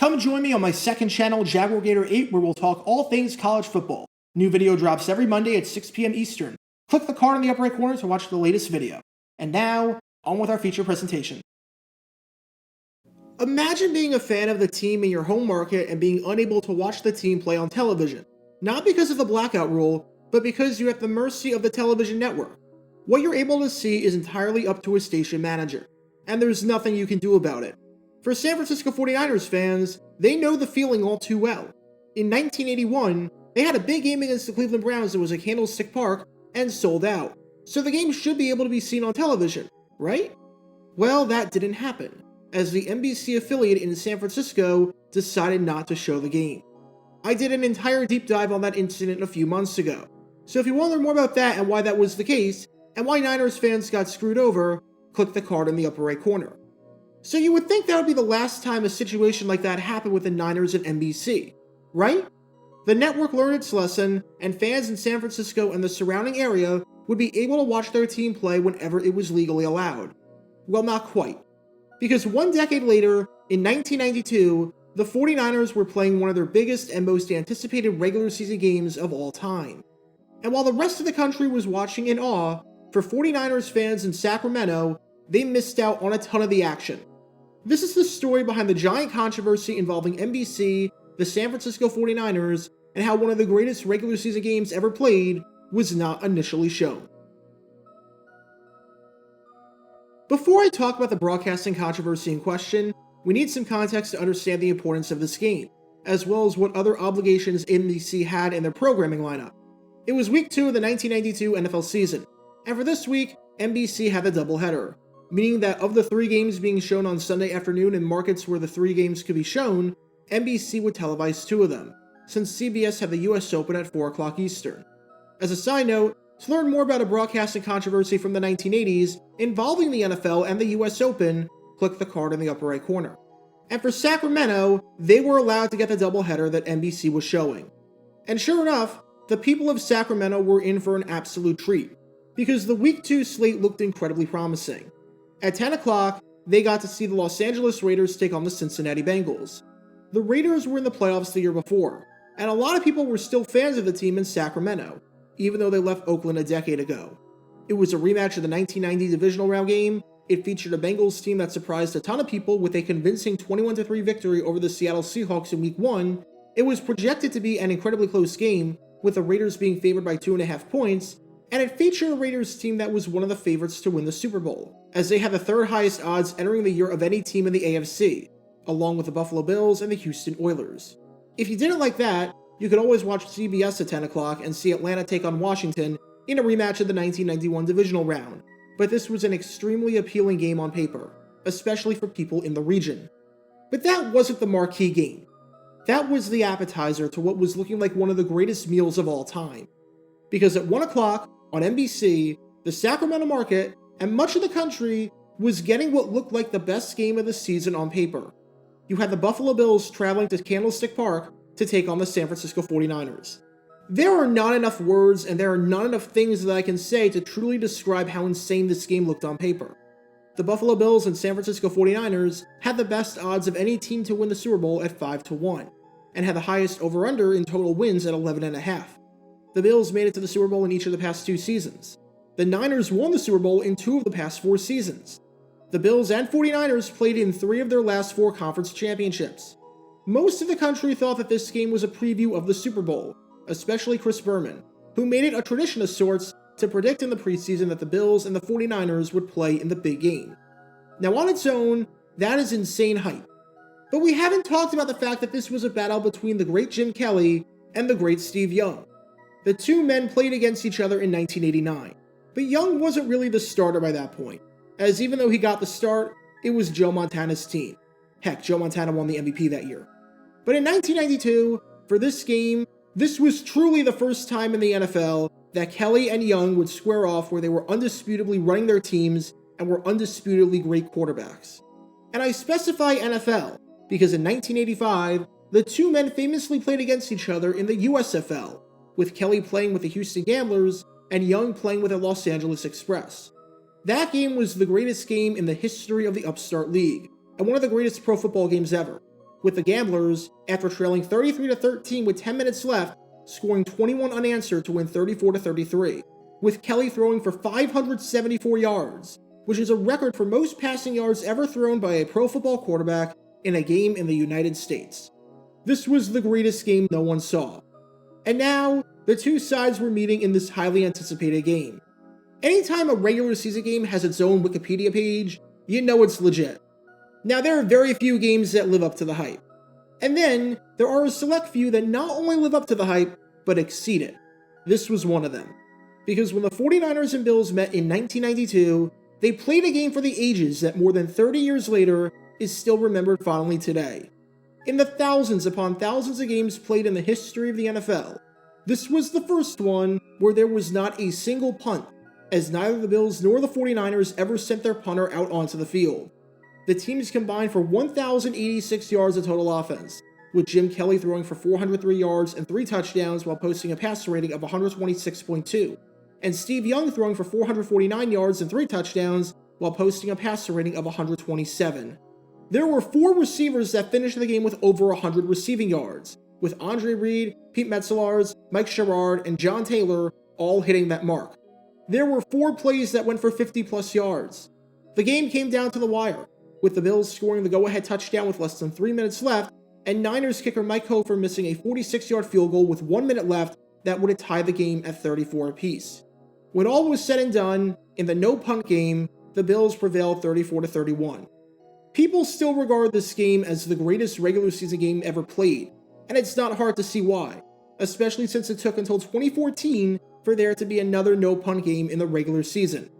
Come join me on my second channel, Jaguar Gator 8, where we'll talk all things college football. New video drops every Monday at 6 p.m. Eastern. Click the card in the upper right corner to watch the latest video. And now, on with our feature presentation. Imagine being a fan of the team in your home market and being unable to watch the team play on television. Not because of the blackout rule, but because you're at the mercy of the television network. What you're able to see is entirely up to a station manager, and there's nothing you can do about it. For San Francisco 49ers fans, they know the feeling all too well. In 1981, they had a big game against the Cleveland Browns that was at Candlestick Park and sold out, so the game should be able to be seen on television, right? Well, that didn't happen, as the NBC affiliate in San Francisco decided not to show the game. I did an entire deep dive on that incident a few months ago, so if you want to learn more about that and why that was the case, and why Niners fans got screwed over, click the card in the upper right corner. So you would think that would be the last time a situation like that happened with the Niners and NBC, right? The network learned its lesson, and fans in San Francisco and the surrounding area would be able to watch their team play whenever it was legally allowed. Well, not quite. Because one decade later, in 1992, the 49ers were playing one of their biggest and most anticipated regular season games of all time. And while the rest of the country was watching in awe, for 49ers fans in Sacramento, they missed out on a ton of the action. This is the story behind the giant controversy involving NBC, the San Francisco 49ers, and how one of the greatest regular season games ever played was not initially shown. Before I talk about the broadcasting controversy in question, we need some context to understand the importance of this game, as well as what other obligations NBC had in their programming lineup. It was week 2 of the 1992 NFL season, and for this week, NBC had the doubleheader, meaning that of the 3 games being shown on Sunday afternoon in markets where the 3 games could be shown, NBC would televise 2 of them, since CBS had the US Open at 4 o'clock Eastern. As a side note, to learn more about a broadcasting controversy from the 1980s involving the NFL and the US Open, click the card in the upper right corner. And for Sacramento, they were allowed to get the doubleheader that NBC was showing. And sure enough, the people of Sacramento were in for an absolute treat, because the Week 2 slate looked incredibly promising. At 10 o'clock, they got to see the Los Angeles Raiders take on the Cincinnati Bengals. The Raiders were in the playoffs the year before, and a lot of people were still fans of the team in Sacramento, even though they left Oakland a decade ago. It was a rematch of the 1990 divisional round game. It featured a Bengals team that surprised a ton of people with a convincing 21-3 victory over the Seattle Seahawks in Week 1. It was projected to be an incredibly close game, with the Raiders being favored by 2.5 points, and it featured a Raiders team that was one of the favorites to win the Super Bowl, as they had the 3rd highest odds entering the year of any team in the AFC, along with the Buffalo Bills and the Houston Oilers. If you didn't like that, you could always watch CBS at 10 o'clock and see Atlanta take on Washington in a rematch of the 1991 divisional round, but this was an extremely appealing game on paper, especially for people in the region. But that wasn't the marquee game. That was the appetizer to what was looking like one of the greatest meals of all time. Because at 1 o'clock on NBC, the Sacramento market and much of the country was getting what looked like the best game of the season on paper. You had the Buffalo Bills traveling to Candlestick Park to take on the San Francisco 49ers. There are not enough words and there are not enough things that I can say to truly describe how insane this game looked on paper. The Buffalo Bills and San Francisco 49ers had the best odds of any team to win the Super Bowl at 5-1, and had the highest over-under in total wins at 11.5. The Bills made it to the Super Bowl in each of the past 2 seasons. The Niners won the Super Bowl in 2 of the past 4 seasons. The Bills and 49ers played in 3 of their last 4 conference championships. Most of the country thought that this game was a preview of the Super Bowl, especially Chris Berman, who made it a tradition of sorts to predict in the preseason that the Bills and the 49ers would play in the big game. Now on its own, that is insane hype. But we haven't talked about the fact that this was a battle between the great Jim Kelly and the great Steve Young. The 2 men played against each other in 1989, but Young wasn't really the starter by that point, as even though he got the start, it was Joe Montana's team. Heck, Joe Montana won the MVP that year. But in 1992, for this game, this was truly the first time in the NFL that Kelly and Young would square off where they were undisputably running their teams and were undisputedly great quarterbacks. And I specify NFL because in 1985, the 2 men famously played against each other in the USFL, with Kelly playing with the Houston Gamblers and Young playing with the Los Angeles Express. That game was the greatest game in the history of the upstart league, and one of the greatest pro football games ever. with the Gamblers, after trailing 33-13 with 10 minutes left, scoring 21 unanswered to win 34-33, with Kelly throwing for 574 yards, which is a record for most passing yards ever thrown by a pro football quarterback in a game in the United States. This was the greatest game no one saw. And now, the two sides were meeting in this highly anticipated game. Anytime a regular season game has its own Wikipedia page, you know it's legit. Now, there are very few games that live up to the hype. And then, there are a select few that not only live up to the hype, but exceed it. This was one of them. Because when the 49ers and Bills met in 1992, they played a game for the ages that more than 30 years later is still remembered fondly today. In the thousands upon thousands of games played in the history of the NFL, this was the first one where there was not a single punt, as neither the Bills nor the 49ers ever sent their punter out onto the field. The teams combined for 1,086 yards of total offense, with Jim Kelly throwing for 403 yards and 3 touchdowns while posting a passer rating of 126.2, and Steve Young throwing for 449 yards and 3 touchdowns while posting a passer rating of 127. There were 4 receivers that finished the game with over 100 receiving yards, with Andre Reed, Pete Metzelaars, Mike Sherrard, and John Taylor all hitting that mark. There were 4 plays that went for 50-plus yards. The game came down to the wire, with the Bills scoring the go-ahead touchdown with less than 3 minutes left, and Niners kicker Mike Hofer missing a 46-yard field goal with 1 minute left that would have tied the game at 34 apiece. When all was said and done, in the no punt game, the Bills prevailed 34-31. People still regard this game as the greatest regular season game ever played, and it's not hard to see why, especially since it took until 2014 for there to be another no punt game in the regular season.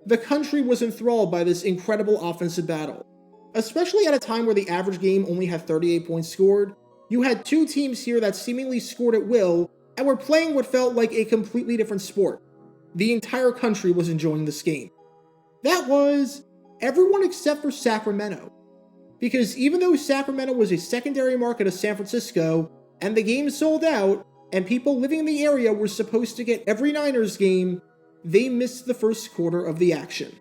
The country was enthralled by this incredible offensive battle. Especially at a time where the average game only had 38 points scored, you had 2 teams here that seemingly scored at will and were playing what felt like a completely different sport. The entire country was enjoying this game. That was everyone except for Sacramento. Because even though Sacramento was a secondary market of San Francisco, and the game sold out, and people living in the area were supposed to get every Niners game, they missed the first quarter of the action.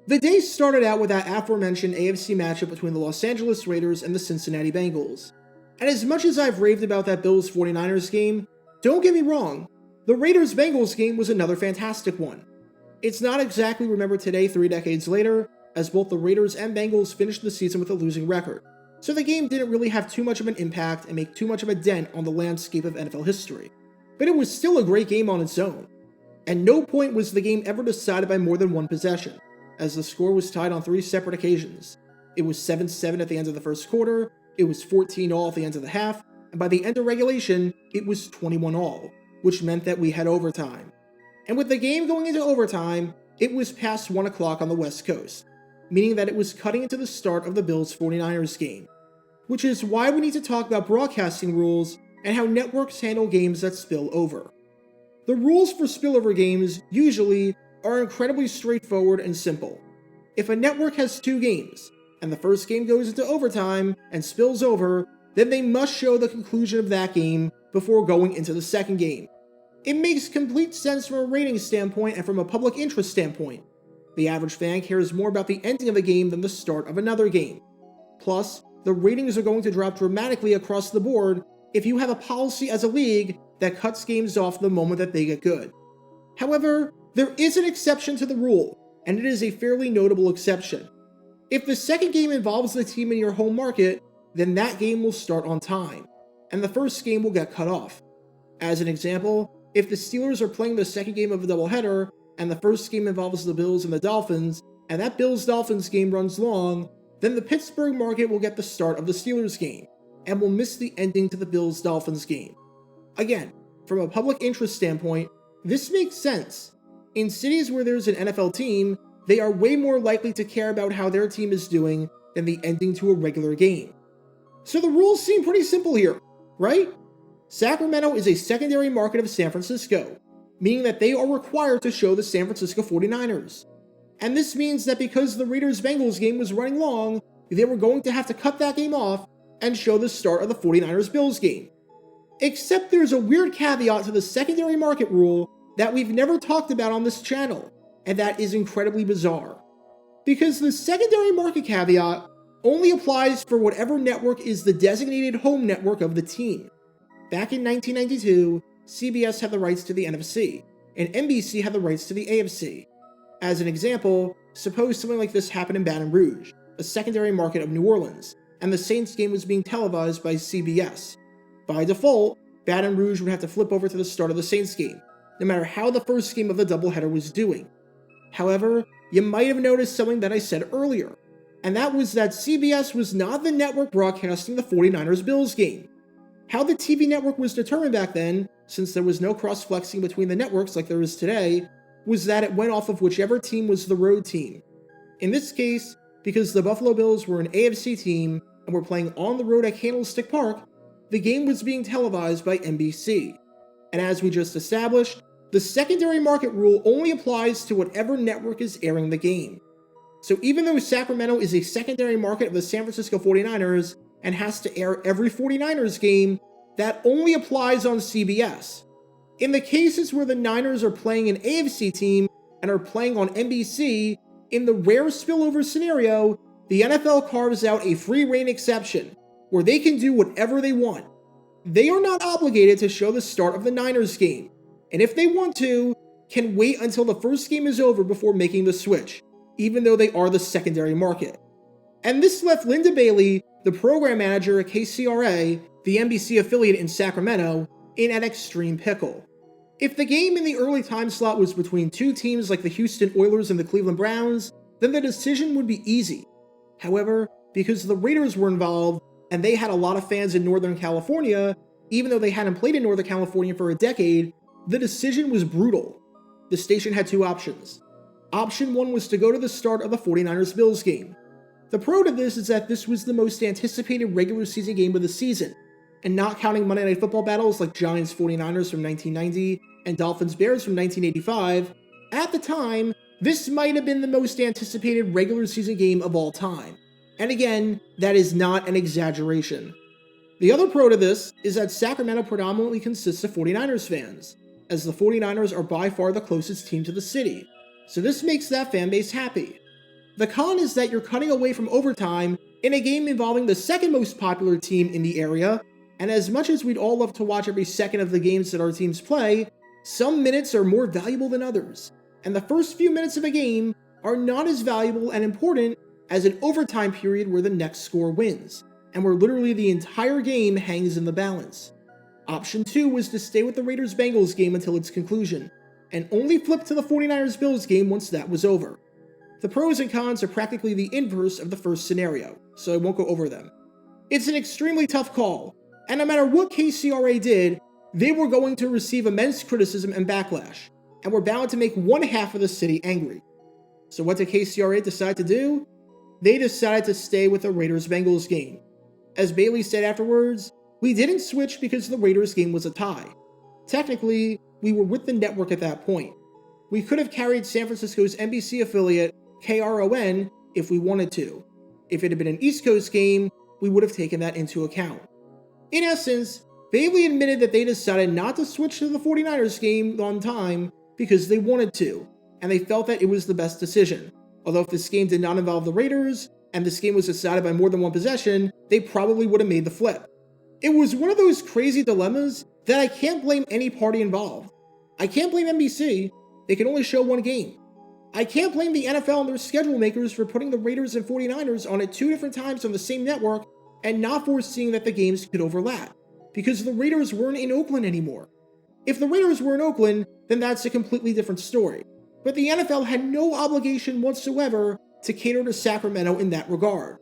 The day started out with that aforementioned AFC matchup between the Los Angeles Raiders and the Cincinnati Bengals. And as much as I've raved about that Bills 49ers game, don't get me wrong, the Raiders-Bengals game was another fantastic one. It's not exactly remembered today 3 decades later, as both the Raiders and Bengals finished the season with a losing record, so the game didn't really have too much of an impact and make too much of a dent on the landscape of NFL history. But it was still a great game on its own. At no point was the game ever decided by more than 1 possession, as the score was tied on 3 separate occasions. It was 7-7 at the end of the first quarter, it was 14-all at the end of the half, and by the end of regulation, it was 21-all, which meant that we had overtime. And with the game going into overtime, it was past 1 o'clock on the West Coast, meaning that it was cutting into the start of the Bills 49ers game. Which is why we need to talk about broadcasting rules and how networks handle games that spill over. The rules for spillover games, usually, are incredibly straightforward and simple. If a network has 2 games, and the first game goes into overtime and spills over, then they must show the conclusion of that game before going into the second game. It makes complete sense from a ratings standpoint and from a public interest standpoint. The average fan cares more about the ending of a game than the start of another game. Plus, the ratings are going to drop dramatically across the board if you have a policy as a league that cuts games off the moment that they get good. However, there is an exception to the rule, and it is a fairly notable exception. If the second game involves the team in your home market, then that game will start on time, and the first game will get cut off. As an example, if the Steelers are playing the second game of a doubleheader, and the first game involves the Bills and the Dolphins, and that Bills-Dolphins game runs long, then the Pittsburgh market will get the start of the Steelers game, and will miss the ending to the Bills-Dolphins game. Again, from a public interest standpoint, this makes sense. In cities where there's an NFL team, they are way more likely to care about how their team is doing than the ending to a regular game. So the rules seem pretty simple here, right? Sacramento is a secondary market of San Francisco, meaning that they are required to show the San Francisco 49ers. And this means that because the Raiders-Bengals game was running long, they were going to have to cut that game off and show the start of the 49ers-Bills game. Except there's a weird caveat to the secondary market rule that we've never talked about on this channel, and that is incredibly bizarre. Because the secondary market caveat only applies for whatever network is the designated home network of the team. Back in 1992, CBS had the rights to the NFC, and NBC had the rights to the AFC. As an example, suppose something like this happened in Baton Rouge, a secondary market of New Orleans, and the Saints game was being televised by CBS. By default, Baton Rouge would have to flip over to the start of the Saints game, no matter how the first game of the doubleheader was doing. However, you might have noticed something that I said earlier, and that was that CBS was not the network broadcasting the 49ers-Bills game. How the TV network was determined back then, since there was no cross-flexing between the networks like there is today, was that it went off of whichever team was the road team. In this case, because the Buffalo Bills were an AFC team and were playing on the road at Candlestick Park, the game was being televised by NBC. And as we just established, the secondary market rule only applies to whatever network is airing the game. So even though Sacramento is a secondary market of the San Francisco 49ers and has to air every 49ers game, that only applies on CBS. In the cases where the Niners are playing an AFC team and are playing on NBC, in the rare spillover scenario, the NFL carves out a free reign exception, where they can do whatever they want. They are not obligated to show the start of the Niners game, and if they want to, can wait until the first game is over before making the switch, even though they are the secondary market. And this left Linda Bailey, the program manager at KCRA, the NBC affiliate in Sacramento, in an extreme pickle. If the game in the early time slot was between two teams like the Houston Oilers and the Cleveland Browns, then the decision would be easy. However, because the Raiders were involved, and they had a lot of fans in Northern California, even though they hadn't played in Northern California for a decade, the decision was brutal. The station had two options. Option one was to go to the start of the 49ers-Bills game. The pro to this is that this was the most anticipated regular season game of the season, and not counting Monday Night Football battles like Giants-49ers from 1990 and Dolphins-Bears from 1985, at the time, this might have been the most anticipated regular season game of all time. And again, that is not an exaggeration. The other pro to this is that Sacramento predominantly consists of 49ers fans, as the 49ers are by far the closest team to the city, so this makes that fan base happy. The con is that you're cutting away from overtime in a game involving the second most popular team in the area, and as much as we'd all love to watch every second of the games that our teams play, some minutes are more valuable than others, and the first few minutes of a game are not as valuable and important as an overtime period where the next score wins, and where literally the entire game hangs in the balance. Option 2 was to stay with the Raiders-Bengals game until its conclusion, and only flip to the 49ers-Bills game once that was over. The pros and cons are practically the inverse of the first scenario, so I won't go over them. It's an extremely tough call, and no matter what KCRA did, they were going to receive immense criticism and backlash, and were bound to make one half of the city angry. So what did KCRA decide to do? They decided to stay with the Raiders-Bengals game. As Bailey said afterwards, "We didn't switch because the Raiders game was a tie. Technically, we were with the network at that point. We could have carried San Francisco's NBC affiliate, KRON, if we wanted to. If it had been an East Coast game, we would have taken that into account." In essence, Bailey admitted that they decided not to switch to the 49ers game on time because they wanted to, and they felt that it was the best decision. Although if this game did not involve the Raiders, and this game was decided by more than one possession, they probably would have made the flip. It was one of those crazy dilemmas that I can't blame any party involved. I can't blame NBC, they can only show one game. I can't blame the NFL and their schedule makers for putting the Raiders and 49ers on at two different times on the same network and not foreseeing that the games could overlap, because the Raiders weren't in Oakland anymore. If the Raiders were in Oakland, then that's a completely different story. But the NFL had no obligation whatsoever to cater to Sacramento in that regard.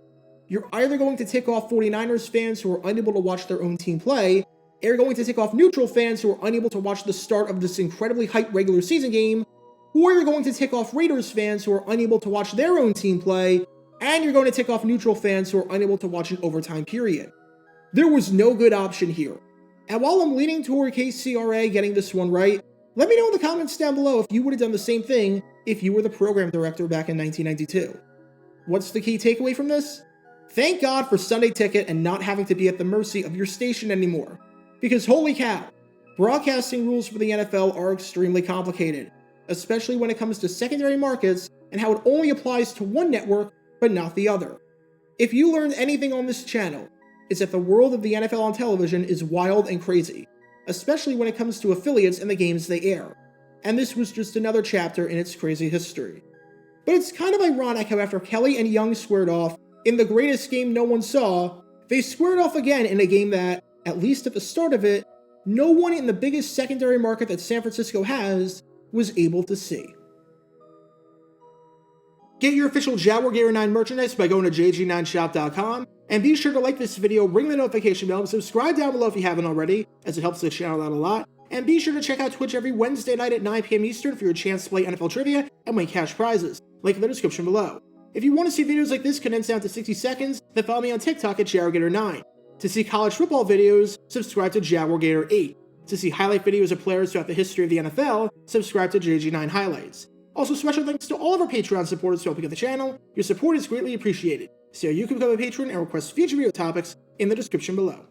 You're either going to tick off 49ers fans who are unable to watch their own team play, or you're going to tick off neutral fans who are unable to watch the start of this incredibly hyped regular season game, or you're going to tick off Raiders fans who are unable to watch their own team play, and you're going to tick off neutral fans who are unable to watch an overtime period. There was no good option here. And while I'm leaning toward KCRA getting this one right, let me know in the comments down below if you would have done the same thing if you were the program director back in 1992. What's the key takeaway from this? Thank God for Sunday Ticket and not having to be at the mercy of your station anymore. Because holy cow, broadcasting rules for the NFL are extremely complicated, especially when it comes to secondary markets and how it only applies to one network but not the other. If you learned anything on this channel, it's that the world of the NFL on television is wild and crazy, especially when it comes to affiliates and the games they air. And this was just another chapter in its crazy history. But it's kind of ironic how after Kelly and Young squared off in the greatest game no one saw, they squared off again in a game that, at least at the start of it, no one in the biggest secondary market that San Francisco has was able to see. Get your official Jaguar Gator 9 merchandise by going to jg9shop.com, and be sure to like this video, ring the notification bell, and subscribe down below if you haven't already, as it helps the channel out a lot. And be sure to check out Twitch every Wednesday night at 9 p.m. Eastern for your chance to play NFL trivia and win cash prizes. Link in the description below. If you want to see videos like this condensed down to 60 seconds, then follow me on TikTok at JaguarGator9. To see college football videos, subscribe to JaguarGator8. To see highlight videos of players throughout the history of the NFL, subscribe to JG9 Highlights. Also, special thanks to all of our Patreon supporters for helping out the channel. Your support is greatly appreciated. See how you can become a patron and request future video topics in the description below.